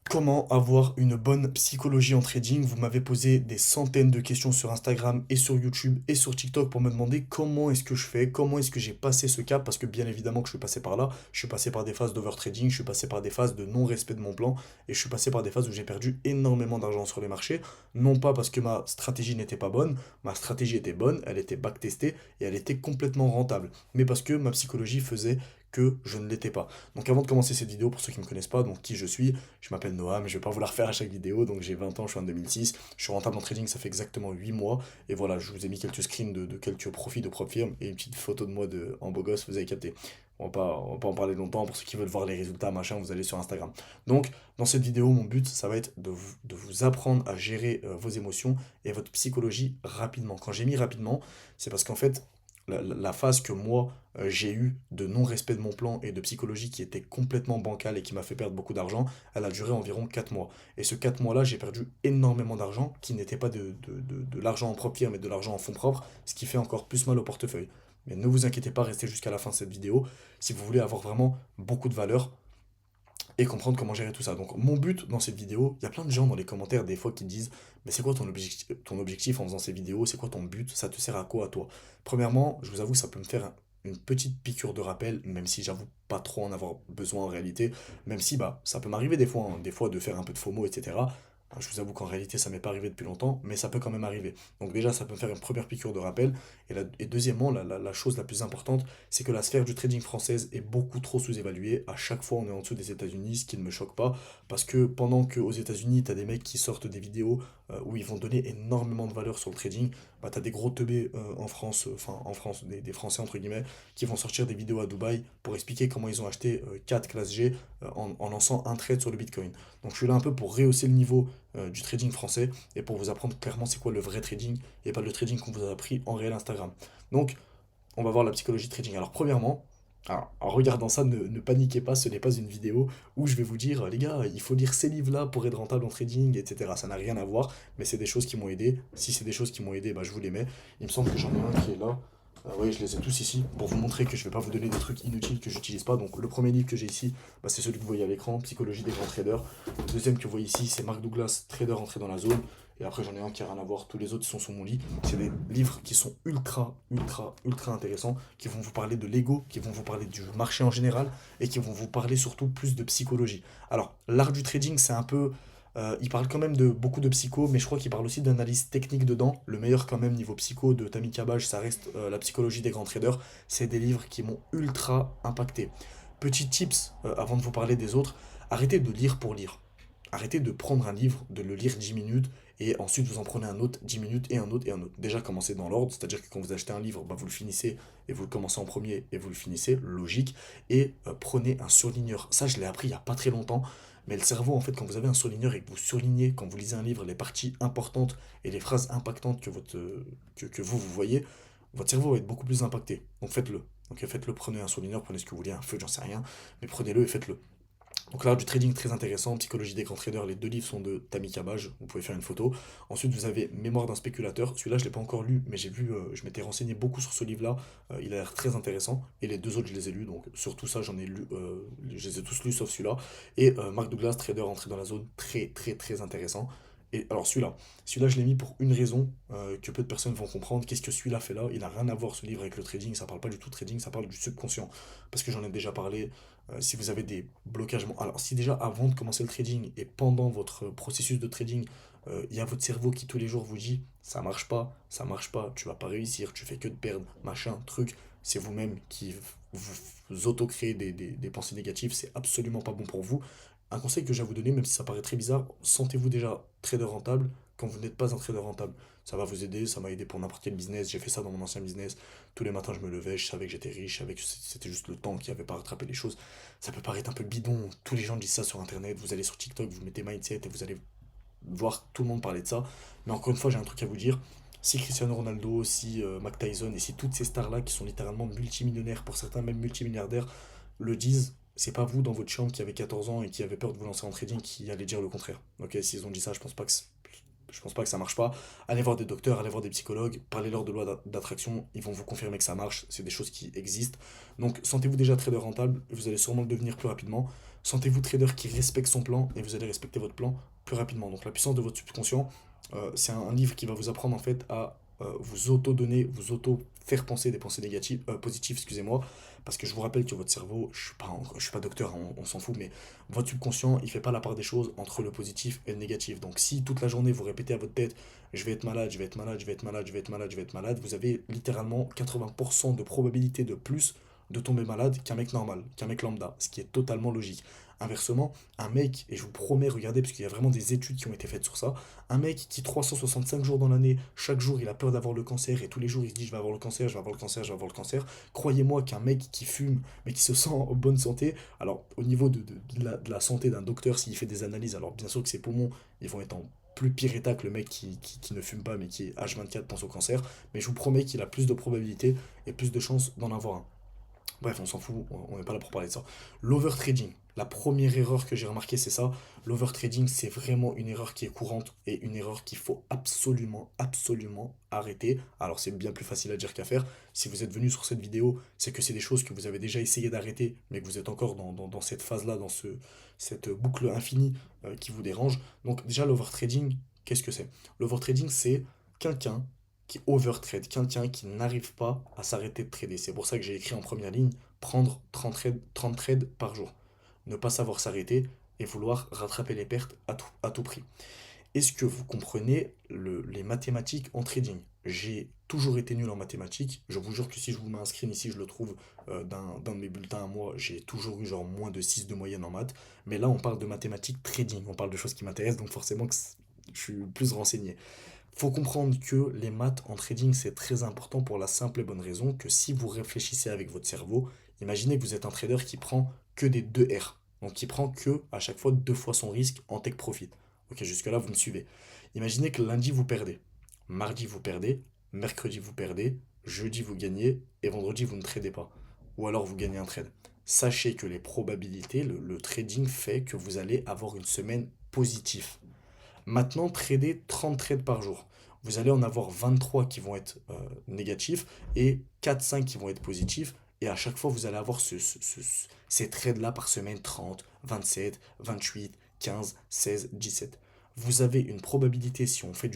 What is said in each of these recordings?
Comment avoir une bonne psychologie en trading? Vous m'avez posé des centaines de questions sur Instagram et sur YouTube et sur TikTok pour me demander comment est-ce que je fais, comment est-ce que j'ai passé ce cap, parce que bien évidemment que je suis passé par là, je suis passé par des phases d'overtrading, je suis passé par des phases de non-respect de mon plan, et je suis passé par des phases où j'ai perdu énormément d'argent sur les marchés, non pas parce que ma stratégie n'était pas bonne, ma stratégie était bonne, elle était backtestée et elle était complètement rentable, mais parce que ma psychologie faisait que je ne l'étais pas. Donc avant de commencer cette vidéo, pour ceux qui ne me connaissent pas, donc qui je m'appelle Noah, mais je vais pas vous la refaire à chaque vidéo, donc j'ai 20 ans, je suis en 2006, je suis rentable en trading, ça fait exactement 8 mois, et voilà, je vous ai mis quelques screens de quelques profits de propres firmes, et une petite photo de moi en beau gosse, vous avez capté. On va pas en parler longtemps, pour ceux qui veulent voir les résultats, machin, vous allez sur Instagram. Donc, dans cette vidéo, mon but, ça va être de vous apprendre à gérer vos émotions et votre psychologie rapidement. Quand j'ai mis rapidement, c'est parce qu'en fait, la phase que moi j'ai eue de non-respect de mon plan et de psychologie qui était complètement bancale et qui m'a fait perdre beaucoup d'argent, elle a duré environ 4 mois. Et ce 4 mois-là, j'ai perdu énormément d'argent, qui n'était pas de l'argent en propre mais de l'argent en fonds propres, ce qui fait encore plus mal au portefeuille. Mais ne vous inquiétez pas, restez jusqu'à la fin de cette vidéo si vous voulez avoir vraiment beaucoup de valeur et comprendre comment gérer tout ça. Donc mon but dans cette vidéo, il y a plein de gens dans les commentaires des fois qui disent mais c'est quoi ton objectif en faisant ces vidéos? C'est quoi ton but? Ça te sert à quoi à toi? Premièrement, je vous avoue, ça peut me faire une petite piqûre de rappel, même si j'avoue pas trop en avoir besoin en réalité, même si bah ça peut m'arriver des fois, hein, des fois de faire un peu de FOMO, etc. Je vous avoue qu'en réalité ça m'est pas arrivé depuis longtemps, mais ça peut quand même arriver. Donc déjà ça peut me faire une première piqûre de rappel. Et deuxièmement, la chose la plus importante, c'est que la sphère du trading française est beaucoup trop sous-évaluée. À chaque fois, on est en dessous des États-Unis, ce qui ne me choque pas, parce que pendant qu'aux États-Unis, tu as des mecs qui sortent des vidéos où ils vont donner énormément de valeur sur le trading, bah, tu as des gros teubés en France, enfin en France, des Français entre guillemets, qui vont sortir des vidéos à Dubaï pour expliquer comment ils ont acheté 4 classes G en lançant un trade sur le Bitcoin. Donc je suis là un peu pour rehausser le niveau du trading français et pour vous apprendre clairement c'est quoi le vrai trading et pas le trading qu'on vous a appris en réel Instagram. Donc, on va voir la psychologie de trading. Alors, premièrement, alors, en regardant ça, ne paniquez pas, ce n'est pas une vidéo où je vais vous dire, les gars, il faut lire ces livres-là pour être rentable en trading, etc. Ça n'a rien à voir, mais c'est des choses qui m'ont aidé. Si c'est des choses qui m'ont aidé, bah, je vous les mets. Il me semble que j'en ai un qui est là. Oui, je les ai tous ici pour vous montrer que je ne vais pas vous donner des trucs inutiles que j'utilise pas. Donc, le premier livre que j'ai ici, bah, c'est celui que vous voyez à l'écran, Psychologie des grands traders. Le deuxième que vous voyez ici, c'est Mark Douglas, Trader entré dans la zone. Et après, j'en ai un qui a rien à voir. Tous les autres sont sur mon lit. C'est des livres qui sont ultra intéressants, qui vont vous parler de l'ego, qui vont vous parler du marché en général, et qui vont vous parler surtout plus de psychologie. Alors, l'art du trading, c'est un peu... il parle quand même de beaucoup de psycho, mais je crois qu'il parle aussi d'analyse technique dedans. Le meilleur quand même niveau psycho de Tammy Cabage, ça reste La psychologie des grands traders. C'est des livres qui m'ont ultra impacté. Petit tips, avant de vous parler des autres, arrêtez de lire pour lire. Arrêtez de prendre un livre, de le lire 10 minutes, et ensuite vous en prenez un autre 10 minutes et un autre et un autre. Déjà commencez dans l'ordre, c'est-à-dire que quand vous achetez un livre, bah, vous le finissez et vous le commencez en premier et vous le finissez, logique, et prenez un surligneur. Ça je l'ai appris il n'y a pas très longtemps, mais le cerveau en fait quand vous avez un surligneur et que vous surlignez, quand vous lisez un livre, les parties importantes et les phrases impactantes que vous voyez, votre cerveau va être beaucoup plus impacté. Donc faites-le. Donc faites-le, prenez un surligneur, prenez ce que vous voulez, un feu, j'en sais rien, mais prenez-le et faites-le. Donc là, du trading très intéressant, Psychologie des grands traders, les deux livres sont de Tammy Cabage, vous pouvez faire une photo. Ensuite, vous avez Mémoire d'un spéculateur, celui-là je ne l'ai pas encore lu, mais j'ai vu, je m'étais renseigné beaucoup sur ce livre-là, il a l'air très intéressant, et les deux autres je les ai lus, donc sur tout ça j'en ai lu, je les ai tous lus sauf celui-là. Et Mark Douglas, trader entré dans la zone, très intéressant. Et alors celui-là je l'ai mis pour une raison que peu de personnes vont comprendre. Qu'est-ce que celui-là fait là? Il n'a rien à voir ce livre avec le trading, ça parle pas du tout de trading, ça parle du subconscient. Parce que j'en ai déjà parlé, si vous avez des blocages. Alors, si déjà avant de commencer le trading et pendant votre processus de trading, il y a votre cerveau qui tous les jours vous dit ça marche pas, tu vas pas réussir, tu fais que de perdre, machin, truc, c'est vous-même qui vous auto-créez des pensées négatives, c'est absolument pas bon pour vous. Un conseil que j'ai à vous donner, même si ça paraît très bizarre, sentez-vous déjà trader rentable quand vous n'êtes pas un trader rentable. Ça va vous aider, ça m'a aidé pour n'importe quel business, j'ai fait ça dans mon ancien business. Tous les matins je me levais, je savais que j'étais riche, je savais que c'était juste le temps qui avait pas rattrapé les choses. Ça peut paraître un peu bidon, tous les gens disent ça sur internet, vous allez sur TikTok, vous mettez mindset et vous allez voir tout le monde parler de ça. Mais encore une fois, j'ai un truc à vous dire. Si Cristiano Ronaldo, si Mike Tyson et si toutes ces stars-là qui sont littéralement multimillionnaires, pour certains même multimilliardaires, le disent, c'est pas vous dans votre chambre qui avez 14 ans et qui avez peur de vous lancer en trading qui allez dire le contraire. Ok, s'ils ont dit ça, je pense pas que ça marche pas. Allez voir des docteurs, allez voir des psychologues, parlez-leur de loi d'attraction, ils vont vous confirmer que ça marche, c'est des choses qui existent. Donc sentez-vous déjà trader rentable, vous allez sûrement le devenir plus rapidement. Sentez-vous trader qui respecte son plan et vous allez respecter votre plan plus rapidement. Donc la puissance de votre subconscient, c'est un livre qui va vous apprendre en fait à vous auto-donner, vous auto-faire penser des pensées négatives, positives, excusez-moi, parce que je vous rappelle que votre cerveau, je suis pas docteur, hein, on s'en fout, mais votre subconscient, il fait pas la part des choses entre le positif et le négatif. Donc si toute la journée vous répétez à votre tête, je vais être malade, je vais être malade, je vais être malade, je vais être malade, je vais être malade, vous avez littéralement 80% de probabilité de plus de tomber malade qu'un mec normal, qu'un mec lambda, ce qui est totalement logique. Inversement, un mec, et je vous promets, regardez, parce qu'il y a vraiment des études qui ont été faites sur ça, un mec qui 365 jours dans l'année, chaque jour il a peur d'avoir le cancer et tous les jours il se dit je vais avoir le cancer, je vais avoir le cancer, je vais avoir le cancer, croyez-moi qu'un mec qui fume mais qui se sent en bonne santé, alors au niveau de la santé d'un docteur, s'il fait des analyses, alors bien sûr que ses poumons ils vont être en plus pire état que le mec qui ne fume pas mais qui H24 pense au cancer, mais je vous promets qu'il a plus de probabilité et plus de chances d'en avoir un. Bref, on s'en fout, on n'est pas là pour parler de ça. L'overtrading, la première erreur que j'ai remarqué, c'est ça. L'overtrading, c'est vraiment une erreur qui est courante et une erreur qu'il faut absolument, absolument arrêter. Alors, c'est bien plus facile à dire qu'à faire. Si vous êtes venu sur cette vidéo, c'est que c'est des choses que vous avez déjà essayé d'arrêter, mais que vous êtes encore dans cette phase-là, cette boucle infinie qui vous dérange. Donc, déjà, l'overtrading, qu'est-ce que c'est? L'overtrading, c'est quelqu'un qui overtrade, quelqu'un qui n'arrive pas à s'arrêter de trader. C'est pour ça que j'ai écrit en première ligne, prendre 30 trades par jour. Ne pas savoir s'arrêter et vouloir rattraper les pertes à tout prix. Est-ce que vous comprenez les mathématiques en trading? J'ai toujours été nul en mathématiques. Je vous jure que si je vous mets un screen ici, je le trouve d'un de mes bulletins à moi, j'ai toujours eu genre moins de 6 de moyenne en maths. Mais là, on parle de mathématiques trading, on parle de choses qui m'intéressent, donc forcément que je suis plus renseigné. Faut comprendre que les maths en trading, c'est très important pour la simple et bonne raison que si vous réfléchissez avec votre cerveau, imaginez que vous êtes un trader qui prend que des 2 R. Donc qui prend que à chaque fois 2 fois son risque en take profit. Ok, jusque-là, vous me suivez. Imaginez que lundi, vous perdez. Mardi, vous perdez. Mercredi, vous perdez. Jeudi, vous gagnez. Et vendredi, vous ne tradez pas. Ou alors, vous gagnez un trade. Sachez que les probabilités, le trading fait que vous allez avoir une semaine positive. Maintenant, trader 30 trades par jour. Vous allez en avoir 23 qui vont être négatifs et 4-5 qui vont être positifs. Et à chaque fois, vous allez avoir ces trades-là par semaine 30, 27, 28, 15, 16, 17. Vous avez une probabilité, si on fait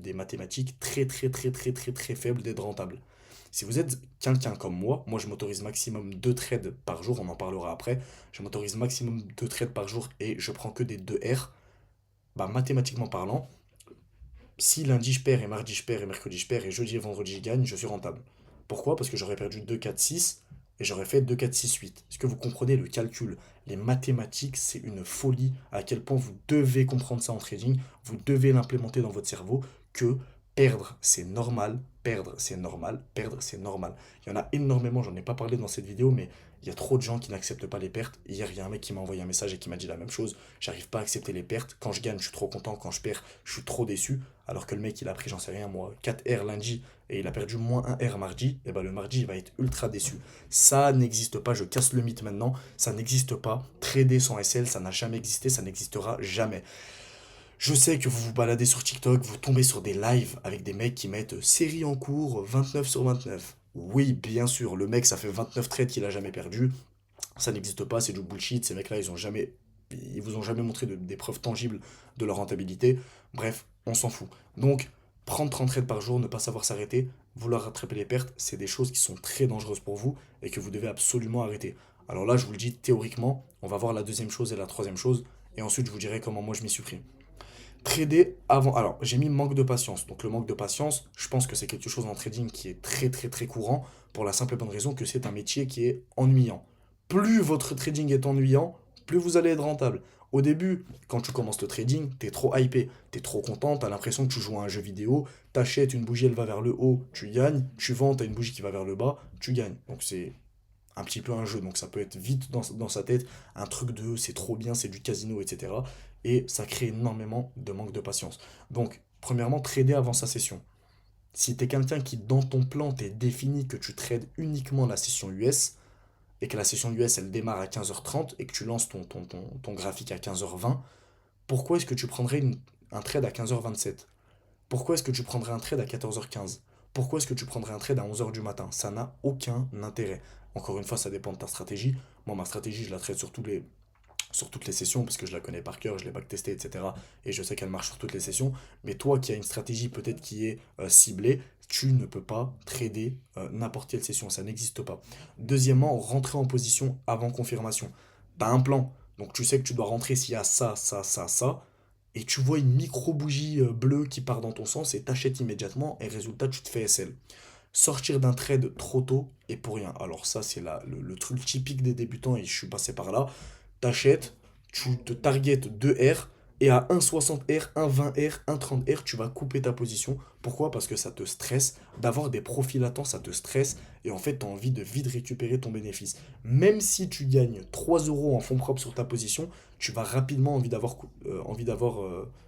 des mathématiques, très très très très très très faible d'être rentable. Si vous êtes quelqu'un comme moi je m'autorise maximum 2 trades par jour, on en parlera après. Je m'autorise maximum 2 trades par jour et je prends que des 2 R. Bah, mathématiquement parlant, si lundi je perds et mardi je perds et mercredi je perds et jeudi et vendredi je gagne, je suis rentable. Pourquoi? Parce que j'aurais perdu 2, 4, 6 et j'aurais fait 2, 4, 6, 8. Est-ce que vous comprenez le calcul? Les mathématiques, c'est une folie à quel point vous devez comprendre ça en trading, vous devez l'implémenter dans votre cerveau que perdre c'est normal, perdre c'est normal, perdre c'est normal. Il y en a énormément, j'en ai pas parlé dans cette vidéo, mais il y a trop de gens qui n'acceptent pas les pertes. Hier, il y a un mec qui m'a envoyé un message et qui m'a dit la même chose. J'arrive pas à accepter les pertes. Quand je gagne, je suis trop content. Quand je perds, je suis trop déçu. Alors que le mec, il a pris, j'en sais rien, moi, 4 R lundi et il a perdu moins 1 R mardi. Et ben le mardi, il va être ultra déçu. Ça n'existe pas. Je casse le mythe maintenant. Ça n'existe pas. Trader sans SL, ça n'a jamais existé. Ça n'existera jamais. Je sais que vous vous baladez sur TikTok, vous tombez sur des lives avec des mecs qui mettent série en cours 29 sur 29. Oui, bien sûr, le mec, ça fait 29 trades qu'il a jamais perdu. Ça n'existe pas, c'est du bullshit. Ces mecs-là, ils vous ont jamais montré des preuves tangibles de leur rentabilité. Bref, on s'en fout. Donc, prendre 30 trades par jour, ne pas savoir s'arrêter, vouloir rattraper les pertes, c'est des choses qui sont très dangereuses pour vous et que vous devez absolument arrêter. Alors là, je vous le dis théoriquement, on va voir la deuxième chose et la troisième chose, et ensuite je vous dirai comment moi je m'y suis pris. Trader avant. Alors, j'ai mis manque de patience. Donc, le manque de patience, je pense que c'est quelque chose en trading qui est très, très, très courant pour la simple et bonne raison que c'est un métier qui est ennuyant. Plus votre trading est ennuyant, plus vous allez être rentable. Au début, quand tu commences le trading, t'es trop hypé, t'es trop content, t'as l'impression que tu joues à un jeu vidéo, t'achètes une bougie, elle va vers le haut, tu gagnes, tu vends, t'as une bougie qui va vers le bas, tu gagnes. Donc c'est un petit peu un jeu, donc ça peut être vite dans sa tête un truc de c'est trop bien, c'est du casino, etc. Et ça crée énormément de manque de patience. Donc, premièrement, trader avant sa session. Si t'es quelqu'un qui, dans ton plan, t'es défini que tu trades uniquement la session US, et que la session US, elle démarre à 15h30, et que tu lances ton graphique à 15h20, pourquoi est-ce que tu prendrais un trade à 15h27? Pourquoi est-ce que tu prendrais un trade à 14h15? Pourquoi est-ce que tu prendrais un trade à 11h du matin? Ça n'a aucun intérêt. Encore une fois, ça dépend de ta stratégie. Moi, ma stratégie, je la traite sur toutes les sessions, parce que je la connais par cœur, je l'ai backtestée, etc. Et je sais qu'elle marche sur toutes les sessions. Mais toi qui as une stratégie peut-être qui est ciblée, tu ne peux pas trader n'importe quelle session, ça n'existe pas. Deuxièmement, rentrer en position avant confirmation. Tu as un plan, donc tu sais que tu dois rentrer s'il y a ça, ça, ça, ça, et tu vois une micro-bougie bleue qui part dans ton sens et t'achètes immédiatement, et résultat, tu te fais SL. Sortir d'un trade trop tôt et pour rien. Alors ça, c'est le truc typique des débutants et je suis passé par là. T'achètes, tu te targetes 2 R et à 1,60 R, 1,20 R, 1,30 R, tu vas couper ta position. Pourquoi? Parce que ça te stresse. D'avoir des profils latents, ça te stresse et en fait, tu as envie de vite récupérer ton bénéfice. Même si tu gagnes 3 euros en fonds propres sur ta position, tu vas rapidement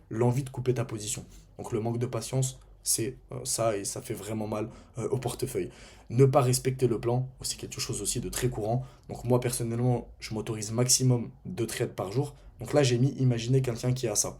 l'envie de couper ta position. Donc le manque de patience, c'est ça et ça fait vraiment mal au portefeuille. Ne pas respecter le plan, c'est quelque chose aussi de très courant. Donc moi personnellement, je m'autorise maximum 2 trades par jour. Donc là, j'ai mis imaginez quelqu'un qui a ça.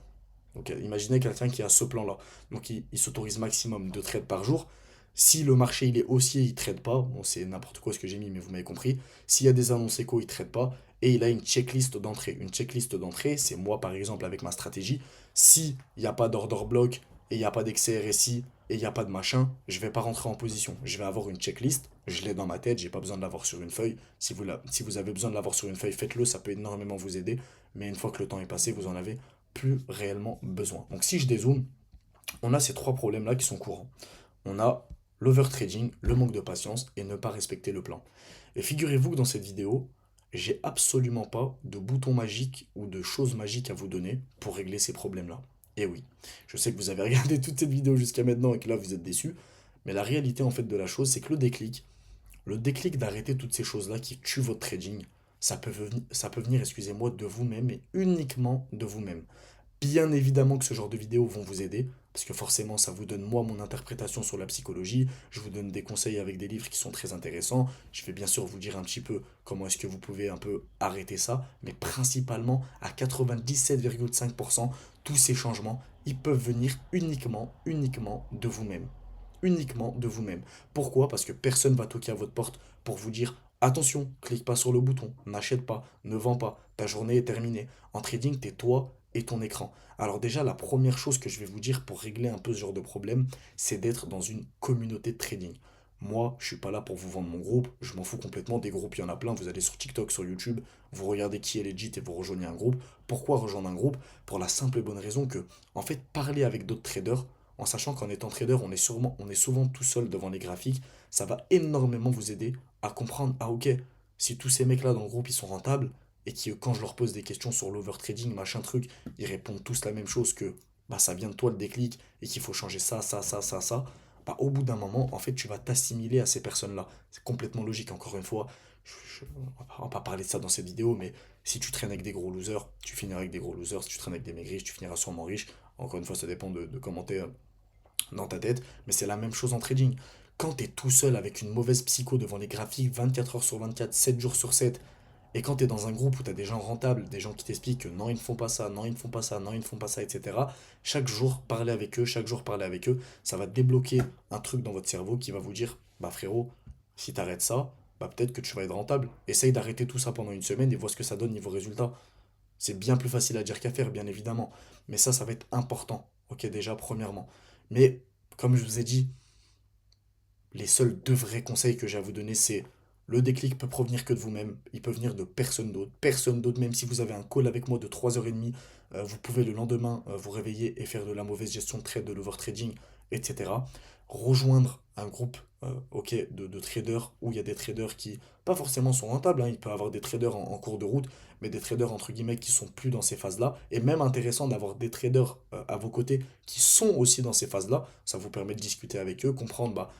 Donc imaginez quelqu'un qui a ce plan-là. Donc il s'autorise maximum 2 trades par jour. Si le marché il est haussier, il ne trade pas. Bon, c'est n'importe quoi ce que j'ai mis, mais vous m'avez compris. S'il y a des annonces éco, il ne trade pas. Et il a une checklist d'entrée. Une checklist d'entrée, c'est moi par exemple avec ma stratégie. S'il n'y a pas d'order block et il n'y a pas d'excès RSI et il n'y a pas de machin, je ne vais pas rentrer en position. Je vais avoir une checklist, je l'ai dans ma tête, j'ai pas besoin de l'avoir sur une feuille. Si vous avez besoin de l'avoir sur une feuille, faites-le, ça peut énormément vous aider. Mais une fois que le temps est passé, vous en avez plus réellement besoin. Donc si je dézoome, on a ces trois problèmes-là qui sont courants. On a l'overtrading, le manque de patience et ne pas respecter le plan. Et figurez-vous que dans cette vidéo, j'ai absolument pas de bouton magique ou de choses magiques à vous donner pour régler ces problèmes-là. Et oui, je sais que vous avez regardé toute cette vidéo jusqu'à maintenant et que là vous êtes déçus, mais la réalité en fait de la chose, c'est que le déclic d'arrêter toutes ces choses-là qui tuent votre trading, ça peut venir, excusez-moi, de vous-même et uniquement de vous-même. Bien évidemment que ce genre de vidéos vont vous aider, parce que forcément ça vous donne moi mon interprétation sur la psychologie, je vous donne des conseils avec des livres qui sont très intéressants, je vais bien sûr vous dire un petit peu comment est-ce que vous pouvez un peu arrêter ça, mais principalement à 97,5%, tous ces changements, ils peuvent venir uniquement de vous-même. Uniquement de vous-même. Pourquoi? Parce que personne va toquer à votre porte pour vous dire attention, clique pas sur le bouton, n'achète pas, ne vends pas, ta journée est terminée. En trading, t'es toi et ton écran. Alors déjà, la première chose que je vais vous dire pour régler un peu ce genre de problème, c'est d'être dans une communauté de trading. Moi, je suis pas là pour vous vendre mon groupe, je m'en fous complètement des groupes, il y en a plein, vous allez sur TikTok, sur YouTube, vous regardez qui est legit et vous rejoignez un groupe. Pourquoi rejoindre un groupe? Pour la simple et bonne raison que, en fait, parler avec d'autres traders, en sachant qu'en étant trader, on est souvent tout seul devant les graphiques, ça va énormément vous aider à comprendre, ah ok, si tous ces mecs-là dans le groupe, ils sont rentables, et qui, quand je leur pose des questions sur l'overtrading, machin truc, ils répondent tous la même chose que bah, ça vient de toi le déclic et qu'il faut changer ça, ça, ça, ça, ça, bah, au bout d'un moment, en fait, tu vas t'assimiler à ces personnes-là. C'est complètement logique, encore une fois. On va pas parler de ça dans cette vidéo, mais si tu traînes avec des gros losers, tu finiras avec des gros losers. Si tu traînes avec des maigris, tu finiras sûrement riche. Encore une fois, ça dépend de comment t'es dans ta tête, mais c'est la même chose en trading. Quand tu es tout seul avec une mauvaise psycho devant les graphiques 24 heures sur 24, 7 jours sur 7, et quand tu es dans un groupe où tu as des gens rentables, des gens qui t'expliquent que non, ils ne font pas ça, non, ils ne font pas ça, non, ils ne font pas ça, etc., chaque jour, parler avec eux, chaque jour, parler avec eux, ça va débloquer un truc dans votre cerveau qui va vous dire, bah frérot, si tu arrêtes ça, bah peut-être que tu vas être rentable. Essaye d'arrêter tout ça pendant une semaine et vois ce que ça donne niveau résultat. C'est bien plus facile à dire qu'à faire, bien évidemment. Mais ça va être important. Ok, déjà, premièrement. Mais, comme je vous ai dit, les seuls deux vrais conseils que j'ai à vous donner, c'est le déclic peut provenir que de vous-même. Il peut venir de personne d'autre. Personne d'autre, même si vous avez un call avec moi de 3h30, vous pouvez le lendemain vous réveiller et faire de la mauvaise gestion de trade, de l'overtrading, etc. Rejoindre un groupe ok, de traders où il y a des traders qui, pas forcément sont rentables, hein, il peut y avoir des traders en cours de route, mais des traders entre guillemets qui sont plus dans ces phases-là. Et même intéressant d'avoir des traders à vos côtés qui sont aussi dans ces phases-là. Ça vous permet de discuter avec eux, comprendre bah,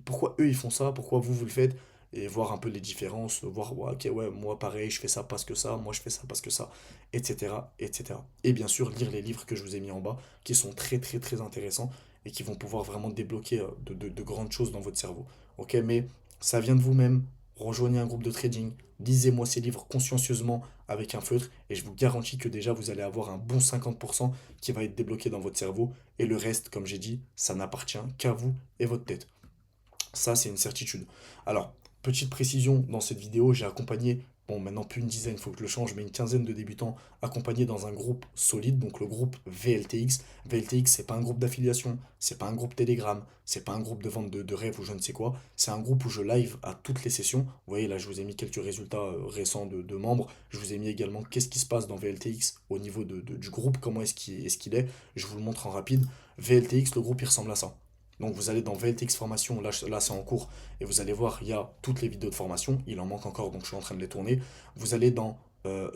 pourquoi eux ils font ça, pourquoi vous le faites, et voir un peu les différences, voir ouais, ok ouais moi pareil je fais ça parce que ça, moi je fais ça parce que ça, etc. etc. Et bien sûr lire les livres que je vous ai mis en bas, qui sont très intéressants et qui vont pouvoir vraiment débloquer de grandes choses dans votre cerveau. Ok, mais ça vient de vous-même, rejoignez un groupe de trading, lisez-moi ces livres consciencieusement avec un feutre, et je vous garantis que déjà vous allez avoir un bon 50% qui va être débloqué dans votre cerveau, et le reste, comme j'ai dit, ça n'appartient qu'à vous et votre tête. Ça, c'est une certitude. Alors, petite précision, dans cette vidéo, j'ai accompagné bon, maintenant plus une dizaine, il faut que je le change, mais une quinzaine de débutants accompagnés dans un groupe solide, donc le groupe VLTX. VLTX, c'est pas un groupe d'affiliation, c'est pas un groupe Telegram, c'est pas un groupe de vente de rêves ou je ne sais quoi, c'est un groupe où je live à toutes les sessions. Vous voyez, là, je vous ai mis quelques résultats récents de membres. Je vous ai mis également qu'est-ce qui se passe dans VLTX au niveau du groupe, comment est-ce qu'il est. Je vous le montre en rapide. VLTX, le groupe, il ressemble à ça. Donc vous allez dans VLTX Formation, là c'est en cours, et vous allez voir, il y a toutes les vidéos de formation, il en manque encore, donc je suis en train de les tourner. Vous allez dans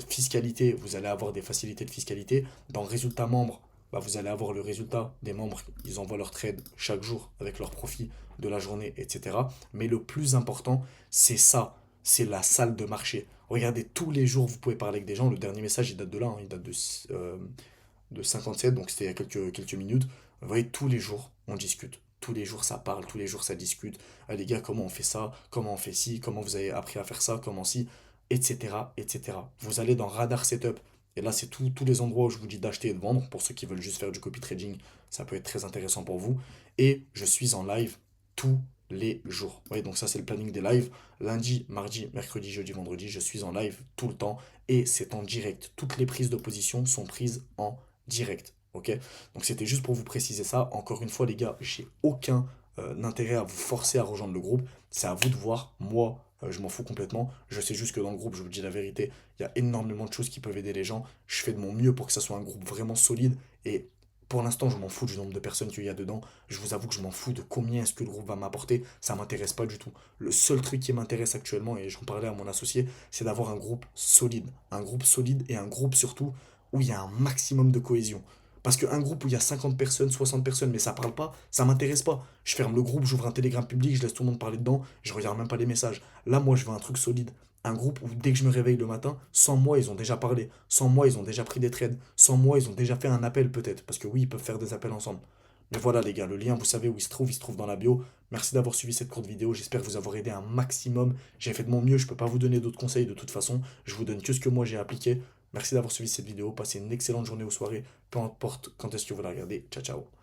fiscalité, vous allez avoir des facilités de fiscalité. Dans résultats membres, bah, vous allez avoir le résultat des membres, ils envoient leur trade chaque jour avec leur profit de la journée, etc. Mais le plus important, c'est ça, c'est la salle de marché. Regardez, tous les jours, vous pouvez parler avec des gens. Le dernier message, il date de là, hein, il date de 57, donc c'était il y a quelques minutes. Vous voyez, tous les jours, on discute. Tous les jours, ça parle, tous les jours, ça discute. Ah, les gars, comment on fait ça? Comment on fait ci? Comment vous avez appris à faire ça? Comment ci? Etc. etc. Vous allez dans Radar Setup. Et là, c'est tous les endroits où je vous dis d'acheter et de vendre. Pour ceux qui veulent juste faire du copy trading, ça peut être très intéressant pour vous. Et je suis en live tous les jours. Vous voyez, donc ça, c'est le planning des lives. Lundi, mardi, mercredi, jeudi, vendredi, je suis en live tout le temps. Et c'est en direct. Toutes les prises de position sont prises en direct. Ok? Donc c'était juste pour vous préciser ça. Encore une fois, les gars, j'ai aucun intérêt à vous forcer à rejoindre le groupe. C'est à vous de voir. Moi, je m'en fous complètement. Je sais juste que dans le groupe, je vous dis la vérité, il y a énormément de choses qui peuvent aider les gens. Je fais de mon mieux pour que ça soit un groupe vraiment solide. Et pour l'instant, je m'en fous du nombre de personnes qu'il y a dedans. Je vous avoue que je m'en fous de combien est-ce que le groupe va m'apporter. Ça m'intéresse pas du tout. Le seul truc qui m'intéresse actuellement, et j'en parlais à mon associé, c'est d'avoir un groupe solide. Un groupe solide et un groupe surtout où il y a un maximum de cohésion. Parce qu'un groupe où il y a 50 personnes, 60 personnes, mais ça parle pas, ça m'intéresse pas. Je ferme le groupe, j'ouvre un télégramme public, je laisse tout le monde parler dedans, je regarde même pas les messages. Là, moi, je veux un truc solide. Un groupe où dès que je me réveille le matin, sans moi, ils ont déjà parlé. Sans moi, ils ont déjà pris des trades. Sans moi, ils ont déjà fait un appel peut-être. Parce que oui, ils peuvent faire des appels ensemble. Mais voilà les gars, le lien, vous savez où il se trouve dans la bio. Merci d'avoir suivi cette courte vidéo, j'espère vous avoir aidé un maximum. J'ai fait de mon mieux, je peux pas vous donner d'autres conseils de toute façon. Je vous donne que ce que moi j'ai appliqué. Merci d'avoir suivi cette vidéo, passez une excellente journée ou soirée, peu importe quand est-ce que vous la regardez. Ciao ciao.